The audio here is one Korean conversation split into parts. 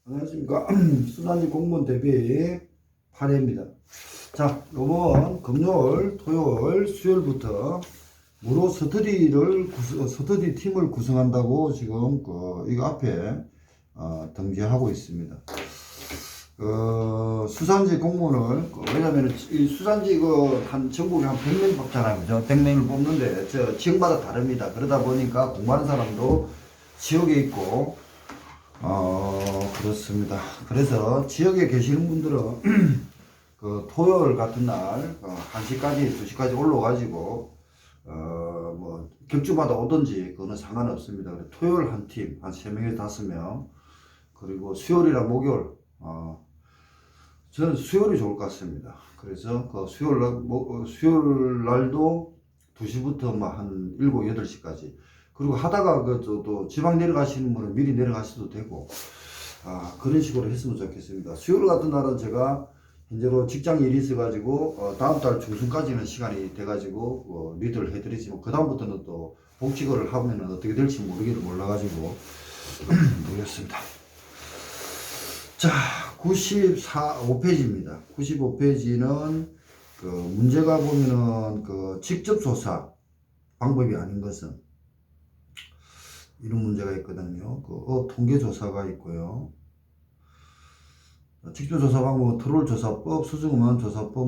안녕하십니까. 수산지 공무원 대비 8회입니다. 자, 요번 금요일, 토요일, 수요일부터 무료 스터디 팀을 구성한다고 지금 이거 앞에 등재하고 있습니다. 수산지 공무원을 왜냐면 이 수산지 한 전국에 한 100명 뽑잖아요, 그죠? 100명을 뽑는데 지역마다 다릅니다. 그러다 보니까 공부하는 사람도 지역에 있고 그렇습니다. 그래서 지역에 계시는 분들은 토요일 같은 날 1시까지 2시까지 올라가지고 뭐 격주마다 오든지 그거는 상관없습니다. 토요일 한 팀 한 3명에서 5명, 그리고 수요일이랑 목요일 저는 수요일이 좋을 것 같습니다. 그래서 수요일 날도 2시부터 한 7, 8시까지. 그리고 하다가 또 지방 내려가시는 분은 미리 내려가셔도 되고, 그런 식으로 했으면 좋겠습니다. 수요일 같은 날은 제가 현재로 직장 일이 있어가지고, 다음 달 중순까지는 시간이 돼가지고, 리드를 해드리지만, 그다음부터는 또 복직을 하면 어떻게 될지 몰라가지고, 모르겠습니다. 자, 95페이지입니다. 95페이지는 문제가 보면은 직접 조사 방법이 아닌 것은 이런 문제가 있거든요. 통계조사가 있고요. 직접조사 방법은 트롤조사법, 수중음환조사법,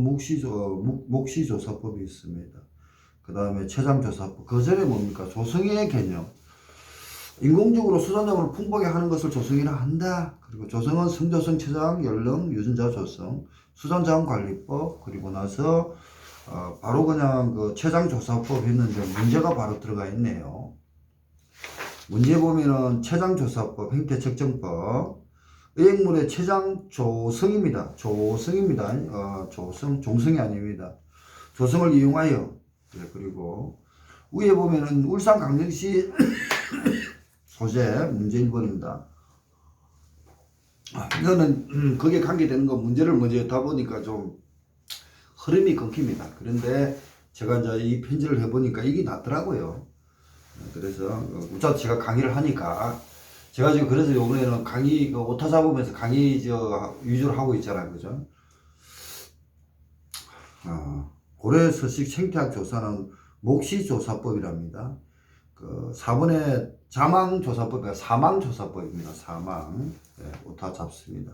묵시조사법이 있습니다. 그 다음에 최장조사법. 그 전에 뭡니까? 조성의 개념. 인공적으로 수산자원을 풍부하게 하는 것을 조성이라 한다. 그리고 조성은 성조성, 최장, 연령, 유전자 조성, 수산자원관리법. 그리고 나서 바로 그냥 최장조사법 했는데 문제가 바로 들어가 있네요. 문제 보면은 최장조사법, 행태측정법, 의획물의 최장 조성입니다. 조성입니다. 종성이 아닙니다. 조성을 이용하여. 그리고 위에 보면은 울산 강릉시 소재 문제 1번입니다. 이거는 거기에 관계되는 거 문제를 먼저 다 보니까 좀 흐름이 끊깁니다. 그런데 제가 이제 이 편지를 해보니까 이게 낫더라고요. 그래서 제가 강의를 하니까 제가 지금 그래서 이번에는 강의 오타 잡으면서 강의 위주로 하고 있잖아요, 그죠? 고려서식 생태학 조사는 묵시조사법이랍니다. 4번에 자망조사법이 사망조사법입니다. 사망. 네, 오타 잡습니다.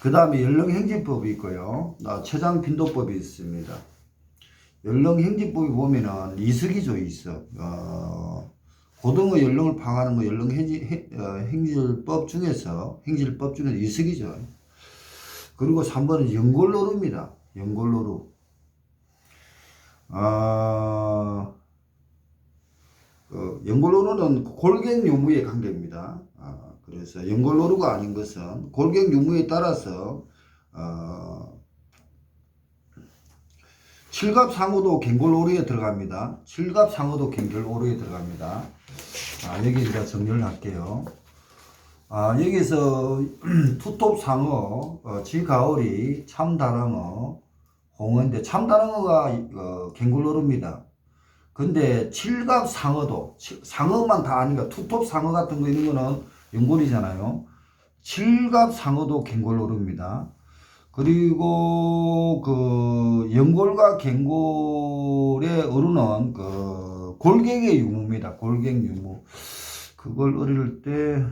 그 다음에 연령행진법이 있고요. 최장빈도법이 있습니다. 연령행진법이 보면은 이석이죠, 이석. 고등어 연령을 파악하는 거 행질법 중에서 이석이죠. 그리고 3번은 연골노루입니다. 연골노루. 연골노루는 골격 유무의 관계입니다. 그래서 연골노루가 아닌 것은 골격 유무에 따라서 칠갑상어도 갱골오류에 들어갑니다. 칠갑상어도 갱골오류에 들어갑니다. 여기 이제 정리를 할게요. 여기서 투톱상어, 지가오리, 참다랑어, 홍어인데 참다랑어가 갱골오류입니다. 근데 칠갑상어도 상어만 다 아니까 투톱상어 같은 거 있는 거는 연골이잖아요. 칠갑상어도 갱골오류입니다. 그리고 연골과 갱골의 어루는 골격의 유무입니다. 골격 유무. 그걸 어릴 때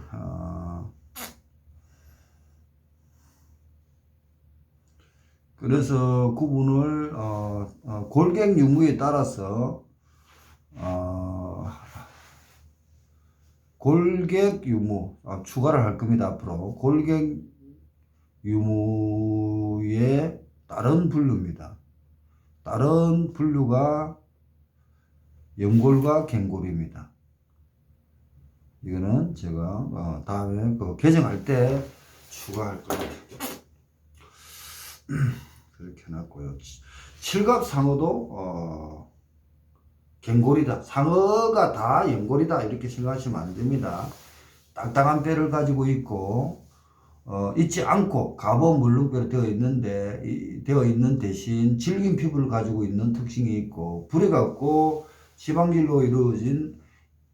그래서 구분을 골격 유무에 따라서 골격 유무 추가를 할 겁니다. 앞으로 골격 유무의 다른 분류입니다. 다른 분류가 연골과 갱골입니다. 이거는 제가 다음에 개정할 때 추가할 겁니다. 그렇게 해놨고요. 칠갑상어도 갱골이다. 상어가 다 연골이다. 이렇게 생각하시면 안 됩니다. 땅땅한 뼈를 가지고 있고 있지 않고 가보 물렁뼈로 되어 있는 대신 질긴 피부를 가지고 있는 특징이 있고 불에 갖고 지방질로 이루어진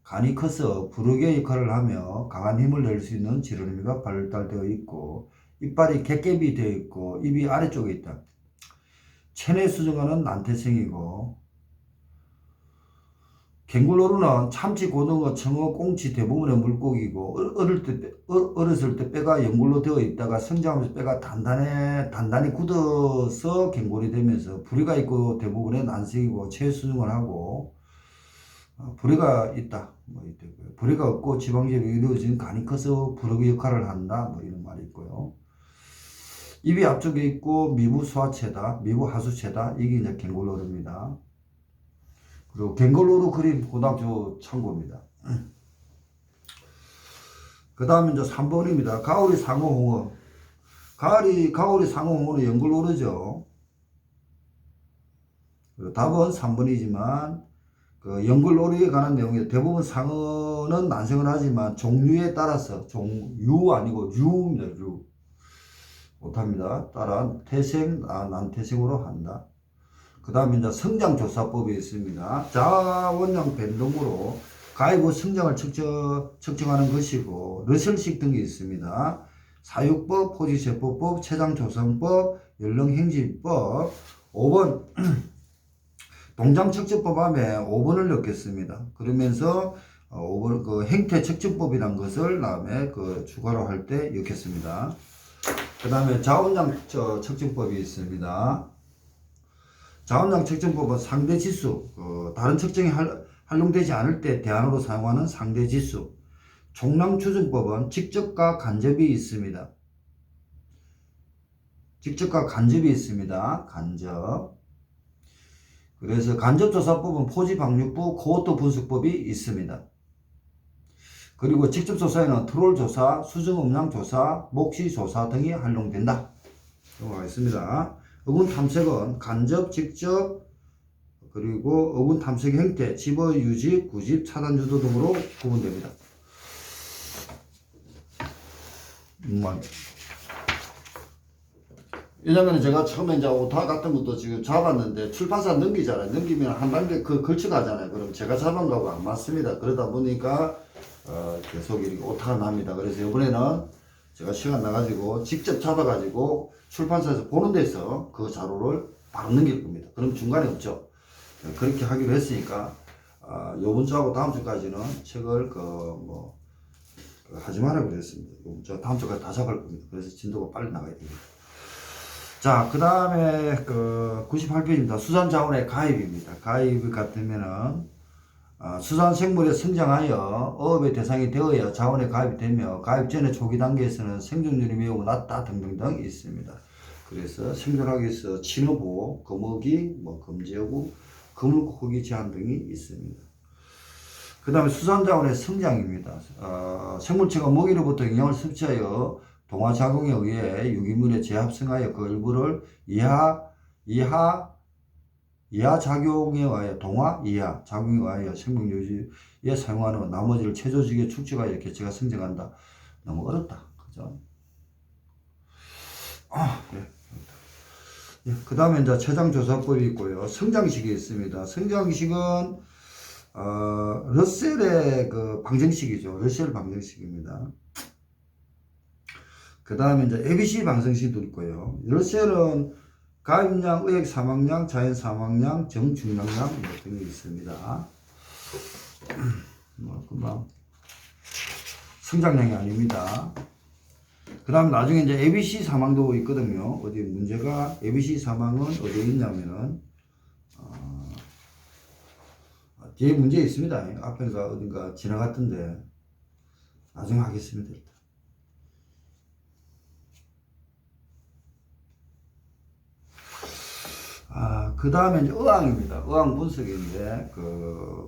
간이 커서 부르게 역할을 하며 강한 힘을 낼 수 있는 지느러미가 발달되어 있고 이빨이 객개비 되어 있고 입이 아래쪽에 있다. 체내 수정어는 난태생이고 갱굴노루는 참치, 고등어, 청어, 꽁치 대부분의 물고기고 어렸을 때 뼈가 연골로 되어 있다가 성장하면서 뼈가 단단히 굳어서 갱골이 되면서 부리가 있고 대부분의 난생이고 체수정을 하고 부리가 있다. 부리가 없고 지방질이 이루어진 간이 커서 부르기 역할을 한다. 이런 말이 있고요. 입이 앞쪽에 있고 미부 소하체다. 미부 하수체다. 이게 이제 갱골노루입니다. 그리고 갱골노루 그림 고등학교 참고입니다. 그 다음에 이제 3번입니다. 가오리 상어홍어. 가오리 상어홍어는 연골노루죠. 답은 3번이지만 그 연골노루에 관한 내용이 대부분 상어는 난생을 하지만 종류에 따라서 유 아니고 유입니다. 유. 못합니다. 따라 태생, 난태생으로 한다. 그 다음에 이제 성장조사법이 있습니다. 자원량 변동으로 가위부 성장을 측정하는 것이고 러셀식 등이 있습니다. 사육법, 포지세포법, 체장조성법, 연령행진법. 5번 동장측정법 하면 5번을 넣겠습니다. 그러면서 5번 그 행태측정법이란 것을 다음에 그 추가로 할 때 넣겠습니다. 그 다음에 자원량 측정법이 있습니다. 자원량 측정법은 상대지수, 다른 측정이 활용되지 않을 때 대안으로 사용하는 상대지수. 총량 추정법은 직접과 간접이 있습니다. 직접과 간접이 있습니다. 간접. 그래서 간접조사법은 포지방류법, 코호토 분석법이 있습니다. 그리고 직접조사에는 트롤조사, 수정음량조사, 목시조사 등이 활용된다. 넘어가겠습니다. 어군 탐색은 간접, 직접, 그리고 어군 탐색 형태, 집어, 유집, 구집, 차단, 유도 등으로 구분됩니다. 왜냐면 제가 처음에 이제 오타 같은 것도 지금 잡았는데 출판사 넘기잖아요. 넘기면 한 단계 걸쳐가잖아요. 그럼 제가 잡은 거하고 안 맞습니다. 그러다 보니까 계속 이렇게 오타가 납니다. 그래서 이번에는 제가 시간 나가지고 직접 잡아가지고 출판사에서 보는 데서 그 자료를 바로 넘길 겁니다. 그럼 중간에 없죠. 그렇게 하기로 했으니까 요번 주하고 다음 주까지는 책을 하지 말라고 그랬습니다. 요번 주 다음 주까지 다 잡을 겁니다. 그래서 진도가 빨리 나가야 됩니다. 자, 그 다음에 98페이지입니다. 수산자원의 가입입니다. 가입 같으면은 수산생물에 성장하여 어업의 대상이 되어야 자원에 가입이 되며 가입 전에 초기 단계에서는 생존율이 매우 낮다 등등등 있습니다. 그래서 생존하기 위해서 친어부, 거먹이, 금지어부, 거물고기 제한 등이 있습니다. 그 다음에 수산자원의 성장입니다. 생물체가 먹이로부터 영양을 섭취하여 동화작용에 의해 유기물에 재합성하여 그 일부를 이하작용에 의하여 이하작용에 의하여 생명유지에 사용하는 나머지를 체조직에 축적하여 개체가 성장한다. 너무 어렵다. 그죠? 네. 그 다음에 이제 체장조사법이 있고요. 성장식이 있습니다. 성장식은 러셀의 방정식이죠. 러셀 방정식입니다. 그 다음에 이제 ABC 방정식도 있고요. 러셀은 가입량, 의액 사망량, 자연 사망량, 정중량량 등이 있습니다. 금방 성장량이 아닙니다. 그 다음에 나중에 이제 ABC 사망도 있거든요. 어디 문제가 ABC 사망은 어디에 있냐면은 뒤에 문제 있습니다. 앞에가 어딘가 지나갔던데 나중에 하겠습니다. 그 다음에 이제 어항입니다. 어항 분석인데,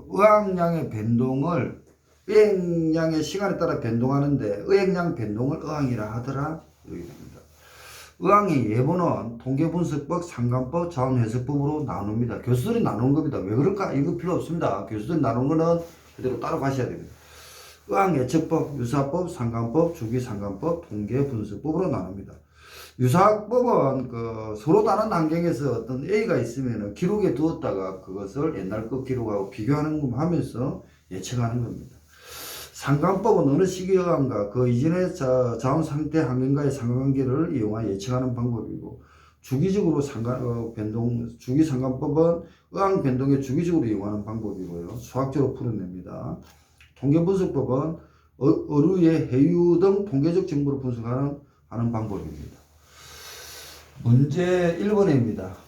어항량의 변동을, 의액량의 시간에 따라 변동하는데, 의액량 변동을 어항이라 하더라. 이렇게 됩니다. 어항의 예보는 통계분석법, 상관법, 자원해석법으로 나눕니다. 교수들이 나누는 겁니다. 왜 그럴까? 이거 필요 없습니다. 교수들이 나누는 거는 그대로 따로 가셔야 됩니다. 어항 예측법, 유사법, 상관법, 주기상관법, 통계분석법으로 나눕니다. 유사학법은 서로 다른 환경에서 어떤 A가 있으면 기록에 두었다가 그것을 옛날 것 기록하고 비교하는 거 하면서 예측하는 겁니다. 상관법은 어느 시기에 의한가 그 이전의 자원 상태 환경과의 상관관계를 이용하여 예측하는 방법이고, 주기적으로 주기 상관법은 의항 변동에 주기적으로 이용하는 방법이고요. 수학적으로 풀어냅니다. 통계분석법은 어류의 해유 등 통계적 정보를 분석하는 방법입니다. 문제 1번입니다.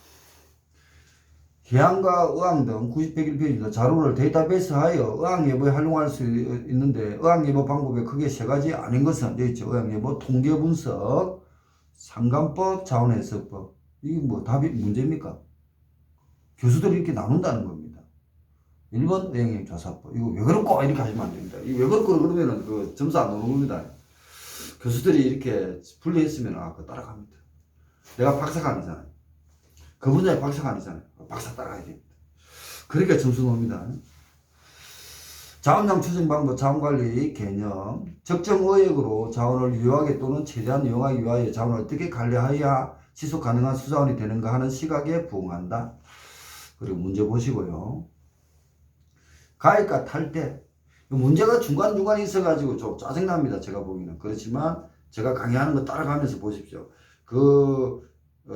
해양과 의항 등 91페이지입니다. 자료를 데이터베이스하여 의항 예보에 활용할 수 있는데, 의항 예보 방법에 크게 세 가지 아닌 것은 되어 있죠. 의항 예보, 통계 분석, 상관법, 자원 해석법. 이게 뭐 답이 문제입니까? 교수들이 이렇게 나눈다는 겁니다. 1번 의행행 조사법. 이거 왜 그렇고 이렇게 하시면 안 됩니다. 이거 왜 그렇고 그러면은 그 점수 안 오는 겁니다. 교수들이 이렇게 분리했으면 그거 따라갑니다. 내가 박사가 아니잖아요. 그 분야의 박사가 아니잖아요. 박사 따라가야 됩니다. 그러니까 점수 나옵니다. 자원량 추정 방법, 자원관리 개념, 적정 의획으로 자원을 유효하게 또는 최대한 이용하기 위하여 자원을 어떻게 관리하여야 지속 가능한 수자원이 되는가 하는 시각에 부응한다. 그리고 문제 보시고요. 가액과 탈때, 문제가 중간중간에 있어가지고 좀 짜증납니다. 제가 보기에는. 그렇지만 제가 강의하는 거 따라가면서 보십시오. 그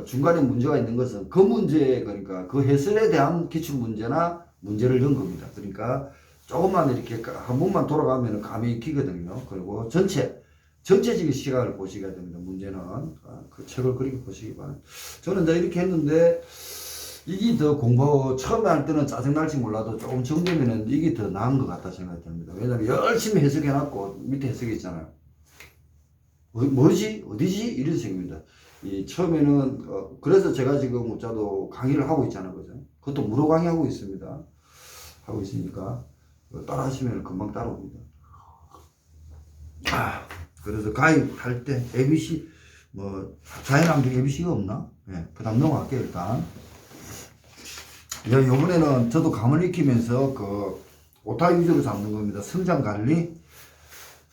중간에 문제가 있는 것은 그 문제, 그러니까 그 해설에 대한 기출문제나 문제를 넣은 겁니다. 그러니까 조금만 이렇게 한 번만 돌아가면 감이 익히거든요. 그리고 전체적인 시각을 보시게 됩니다. 문제는 그 책을 그렇게 보시기 바랍니다. 저는 이제 이렇게 했는데 이게 더 공부 처음에 할 때는 짜증날지 몰라도 조금 정되면은 이게 더 나은 것 같다 생각이 듭니다. 왜냐면 열심히 해석해놨고 밑에 해석이 있잖아요. 뭐지? 어디지? 이런 식입니다. 이 처음에는 그래서 제가 지금 문자도 강의를 하고 있잖아요. 그죠? 그것도 무료 강의하고 있습니다. 하고 있으니까 따라 하시면 금방 따라옵니다. 그래서 가입할 때 ABC 뭐 자연암 중에 ABC가 없나? 네, 그 다음 넘어갈게요. 일단 이번에는 저도 감을 익히면서 그 오타 위주로 잡는 겁니다. 성장 관리.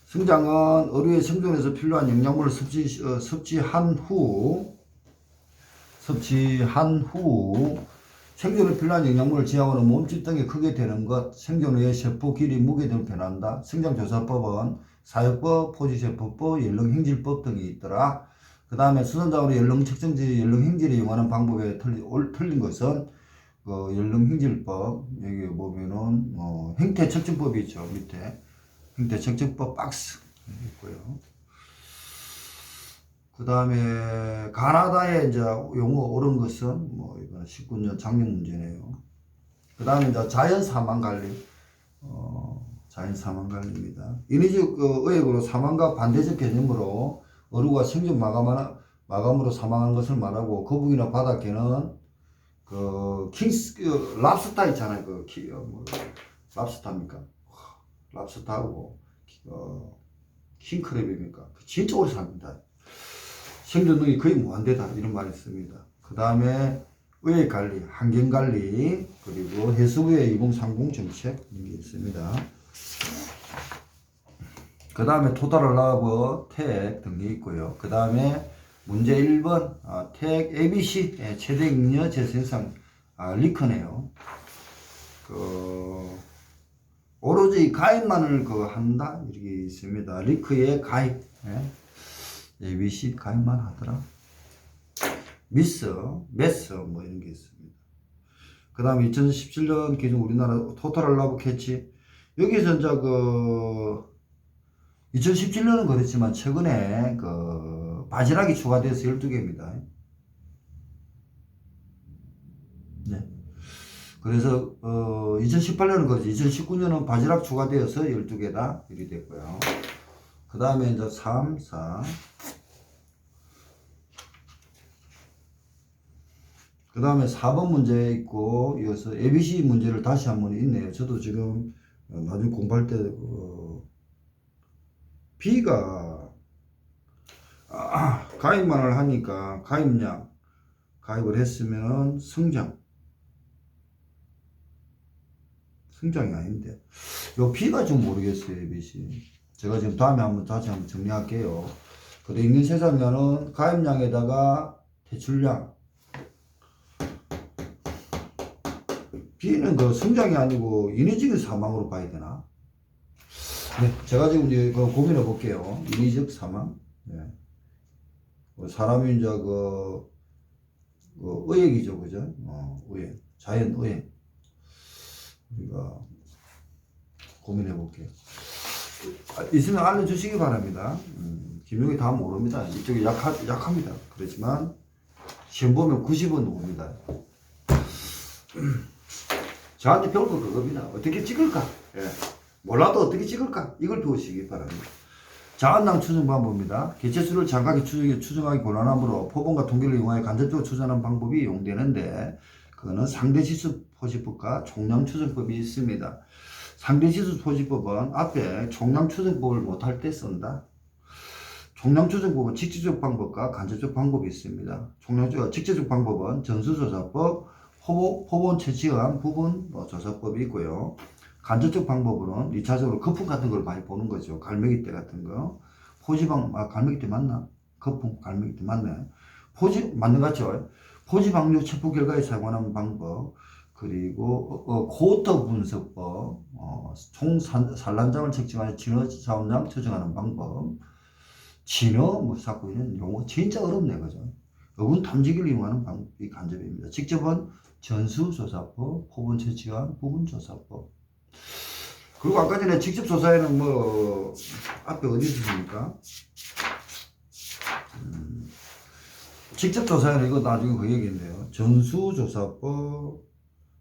성장은 어류의 생존에서 필요한 영양분을 섭취한 후 생존에 필요한 영양분을 지향하는 몸집 등이 크게 되는 것, 생존 후에 세포 길이, 무게 등을 변한다. 성장조사법은 사육법, 포지세포법, 연령행질법 등이 있더라. 그 다음에 수선자원의 연령 측정지, 연령행질을 이용하는 방법에 틀린 것은 연령행질법, 여기 보면은 행태 측정법이 있죠. 밑에 행태 측정법 박스 있고요. 그 다음에 가나다에 이제 용어 옳은 것은 이번 19년 작년 문제네요. 그 다음에 이제 자연 사망 관리, 자연 사망 관리입니다. 인위적 의획으로 사망과 반대적 개념으로 어류가 생존 마감으로 사망한 것을 말하고, 거북이나 바다개는 랍스타 있잖아요. 랍스타입니까? 랍스타하고 킹크랩입니까? 진짜 오래 삽니다. 생존능이 거의 무한대다 이런 말이 있습니다. 그 다음에 의획 관리, 환경 관리, 그리고 해수부의 2030 정책 이게 있습니다. 그 다음에 토탈 라버, 택 등이 있고요. 그 다음에 문제 1번 택 ABC 최대 잉여 재생산 리크네요. 오로지 가입만을 한다 이렇게 있습니다. 리크의 가입. ABC 가입만 하더라. 메스 이런 게 있습니다. 그 다음에 2017년 기준 우리나라 토탈 라브 캐치. 여기서 이제 2017년은 그렇지만 최근에 바지락이 추가돼서 12개입니다. 네. 그래서 2018년은 그렇지. 2019년은 바지락 추가되어서 12개다 이렇게 됐고요. 그 다음에 이제 3, 4. 그 다음에 4번 문제 있고, 이어서 ABC 문제를 다시 한번 있네요. 저도 지금 나중에 공부할 때 B가 가입만을 하니까 가입량 가입을 했으면 성장이 아닌데 요 B가 좀 모르겠어요. ABC 제가 지금 다음에 다시 한번 정리할게요. 그리고 인근생산량은 가입량에다가 대출량. B는 성장이 아니고 인위적인 사망으로 봐야 되나? 네, 제가 지금 이제 그 고민해 볼게요. 인위적 사망. 네. 사람이 이제 그 의액이죠, 그죠? 의액. 자연 의액. 우리가 고민해 볼게요. 있으면 알려주시기 바랍니다. 김용이 다 모릅니다. 이쪽이 약합니다. 그렇지만 시험 보면 90은 옵니다. 저한테 배울 거 그겁니다. 어떻게 찍을까? 예. 몰라도 어떻게 찍을까? 이걸 배우시기 바랍니다. 자한당 추정 방법입니다. 개체수를 장각에 추정하기 곤란하므로 표본과 통계를 이용하여 간접적으로 추정하는 방법이 이용되는데, 그거는 상대지수 포집법과 총량 추정법이 있습니다. 상대지수 포집법은 앞에 총량 추정법을 못할 때 쓴다. 총량 추정법은 직접적 방법과 간접적 방법이 있습니다. 직접적 방법은 전수조사법, 표본 채취한 부분 조사법이 있고요. 간접적 방법으로는 2차적으로 거품 같은 걸 많이 보는 거죠. 갈매기 떼 같은 거. 갈매기 떼 맞나? 거품, 갈매기 떼 맞네. 맞는 것 같죠? 포집확률 체포 결과에 사용하는 방법, 그리고 코터 분석법, 총 산란장을 측정하여 진화 자원량 측정하는 방법, 진화 자꾸 이런 용어 진짜 어렵네, 그죠? 어군 탐지기를 이용하는 방법이 간접입니다. 직접은 전수조사법, 표본 채취한 부분조사법. 그리고 아까 전에 직접 조사에는 앞에 어디 있습니까? 직접 조사에는 이거 나중에 그 얘기인데요. 전수조사법,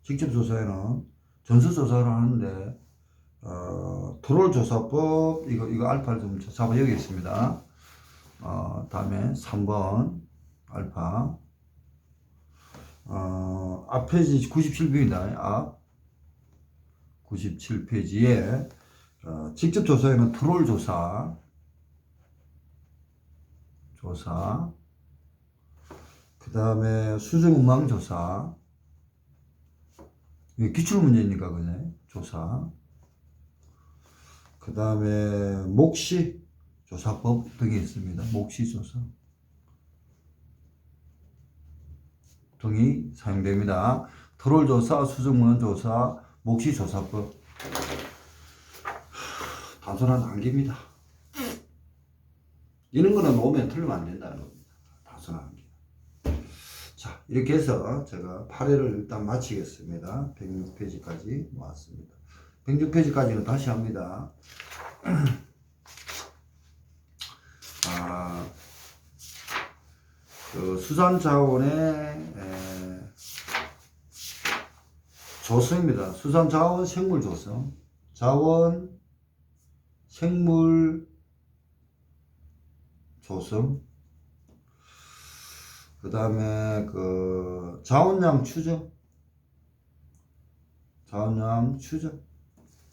직접 조사에는 전수조사를 하는데, 트롤조사법, 이거 알파를 좀 4번 여기 있습니다. 다음에 3번 알파. 앞 페이지 97페이지입니다. 97페이지에 직접 조사에는 트롤 조사, 그 다음에 수정음망 조사, 이게 기출문제니까 그네 조사, 그 다음에 목시 조사법 등이 있습니다. 목시 조사 등이 사용됩니다. 트롤 조사, 수정문 조사, 목시 조사법. 단순한 암기입니다. 이런 거는 오면 틀리면 안 된다는 겁니다. 단순한 암기. 자, 이렇게 해서 제가 8회를 일단 마치겠습니다. 106페이지까지 모았습니다. 106페이지까지는 다시 합니다. 수산자원의 조성입니다. 수산자원 생물 조성. 자원 생물 조성. 그 다음에 자원량 추정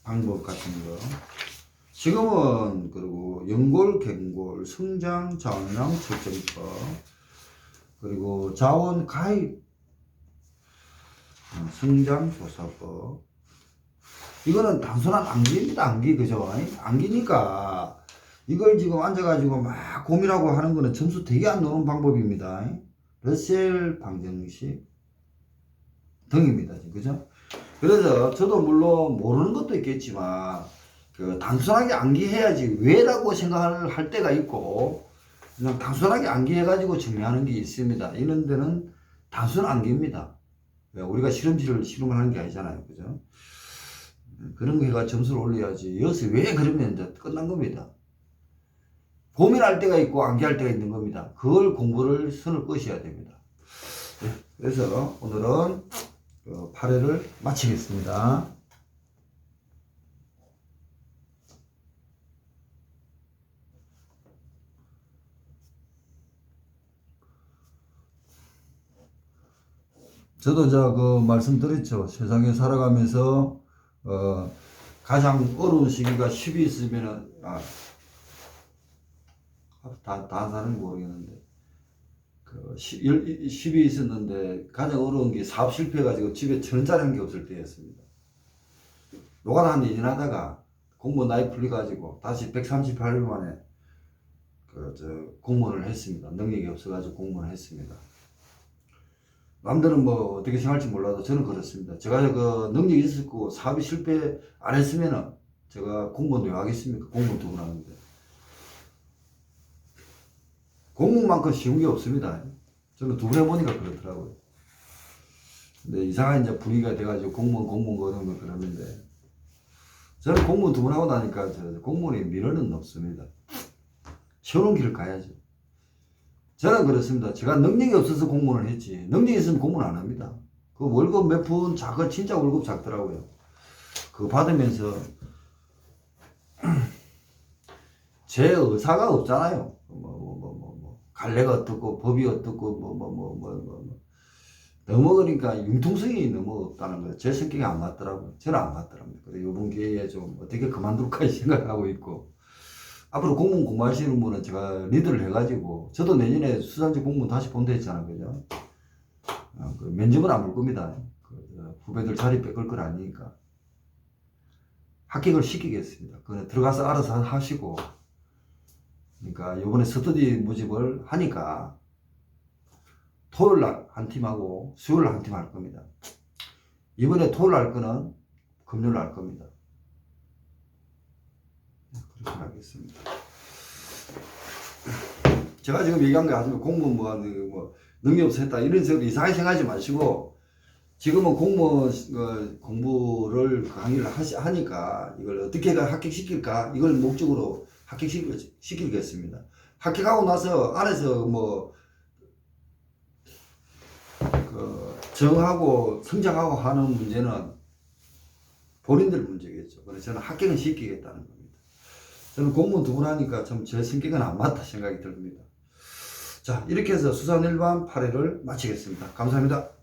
방법 같은 거. 지금은 그리고 연골, 갱골, 성장, 자원량 측정법, 그리고 자원 가입, 성장 조사법. 이거는 단순한 암기입니다. 암기, 그죠? 암기니까 이걸 지금 앉아가지고 막 고민하고 하는 거는 점수 되게 안 나오는 방법입니다. 러셀 방정식 등입니다. 그죠? 그래서 저도 물론 모르는 것도 있겠지만 단순하게 암기해야지 왜라고 생각을 할 때가 있고, 그냥 단순하게 암기해가지고 정리하는 게 있습니다. 이런 데는 단순 암기입니다. 우리가 실험을 하는 게 아니잖아요. 그죠? 그런 거가 점수를 올려야지. 여기서 왜 그러면 이제 끝난 겁니다. 고민할 때가 있고 암기할 때가 있는 겁니다. 그걸 공부를 선을 끄셔야 됩니다. 네, 그래서 오늘은 8회를 마치겠습니다. 저도 말씀드렸죠. 세상에 살아가면서 가장 어려운 시기가 10이 있으면은 다 사는 모르겠는데 10이 있었는데 가장 어려운 게 사업 실패해가지고 집에 1,000원짜리 한 게 없을 때였습니다. 노가다 한 2년 하다가 공무원 나이 풀려가지고 다시 138일 만에 공무원을 했습니다. 능력이 없어가지고 공무원을 했습니다. 남들은 어떻게 생각할지 몰라도 저는 그렇습니다. 제가 능력이 있었고 사업이 실패 안 했으면은 제가 공무원 왜 하겠습니까? 공무원 두 분 하는데. 공무원만큼 쉬운 게 없습니다. 저는 두 번 해보니까 그렇더라고요. 근데 이상한 이제 분위기가 돼가지고 공무원 거는 그러는데, 저는 공무원 두 번 하고 나니까 공무원의 미련은 없습니다. 쉬운 길을 가야죠. 저는 그렇습니다. 제가 능력이 없어서 공무원을 했지, 능력이 있으면 공무원 안 합니다. 그 월급 몇 푼 작은 진짜 월급 작더라고요. 그거 받으면서 제 의사가 없잖아요. 갈래가 어떻고 법이 어떻고 너무 그러니까 융통성이 너무 없다는 거예요. 제 성격이 안 맞더라고요. 저는 안 맞더랍니다. 그래서 이번 기회에 좀 어떻게 그만둘까 생각하고 있고, 앞으로 공무원 공부하시는 분은 제가 리드를 해가지고, 저도 내년에 수산직 공무원 다시 본다 했잖아요. 그죠? 그 면접은 안 볼 겁니다. 후배들 자리 뺏을 건 아니니까. 합격을 시키겠습니다. 그냥 들어가서 알아서 하시고, 그러니까 요번에 스터디 모집을 하니까 토요일 날 한 팀하고 수요일 날 한 팀 할 겁니다. 이번에 토요일 날 거는 금요일 날 할 겁니다. 그렇게 하겠습니다. 제가 지금 얘기한 거 아니면 공무원 뭐 능력 없어 했다 이런 식으로 이상하게 생각하지 마시고, 지금은 공무원 공부를 강의를 하니까 이걸 어떻게 합격시킬까 이걸 목적으로 합격시키겠습니다. 합격하고 나서 안에서 뭐 정하고 성장하고 하는 문제는 본인들 문제겠죠. 그래서 저는 합격은 시키겠다는 겁니다. 저는 공무원 두 분 하니까 참 제 성격은 안 맞다 생각이 듭니다. 자, 이렇게 해서 수산일반 8회를 마치겠습니다. 감사합니다.